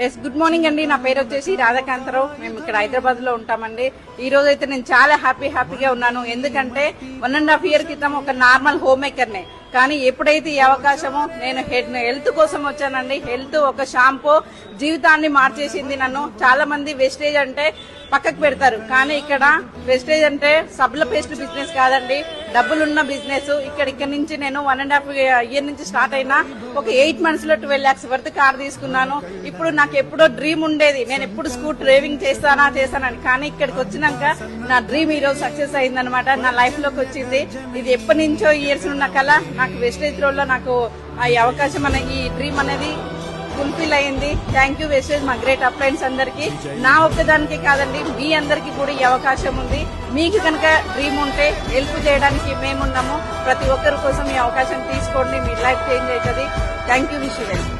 Yes good morning అండి. నా పేరు వచ్చేసి రాధాకాంతరావు. మేము ఇక్కడ హైదరాబాద్ లో ఉంటామండి. ఈ రోజు అయితే నేను చాలా హ్యాపీగా ఉన్నాను. ఎందుకంటే 1.5 year క్రితం ఒక నార్మల్ హోమ్ మేకర్ నే, కానీ ఎప్పుడైతే ఈ అవకాశమో నేను హెల్త్ కోసం వచ్చానండి. హెల్త్ ఒక షాంపూ జీవితాన్ని మార్చేసింది నన్ను. చాలా మంది వెస్టేజ్ అంటే పక్కకు పెడతారు, కానీ ఇక్కడ వెస్టేజ్ అంటే సబ్ల పేస్ట్ బిజినెస్ కాదండి, డబ్బులున్న బిజినెస్. ఇక్కడ నుంచి నేను 1.5 year నుంచి స్టార్ట్ అయినా ఒక 8 months లో 12 lakhs వర్త్ కార్ తీసుకున్నాను. ఇప్పుడు నాకు ఎప్పుడో డ్రీమ్ ఉండేది, నేను ఎప్పుడు స్కూటర్ డ్రైవింగ్ చేస్తానని, కానీ ఇక్కడికి వచ్చినాక నా డ్రీమ్ ఈ రోజు సక్సెస్ అయిందనమాట. నా లైఫ్ లోకి వచ్చింది. ఇది ఎప్పటి నుంచో ఇయర్స్ ఉన్న కళ. నాకు వెస్టేజ్ రోడ్ లో నాకు ఈ అవకాశం ఈ డ్రీమ్ అనేది ఫుల్ఫిల్ అయింది. థ్యాంక్ యూ వెస్టేజ్, మా గ్రేట్ అప్లయన్స్ అందరికి. నా ఒక్కదానికి కాదండి, మీ అందరికి కూడా ఈ అవకాశం ఉంది. మీకు కనుక డ్రీమ్ ఉంటే హెల్ప్ చేయడానికి మేమున్నాము. ప్రతి ఒక్కరి కోసం ఈ అవకాశం తీసుకోండి, మీ లైఫ్ చేంజ్ అవుతుంది. Thank you wastage.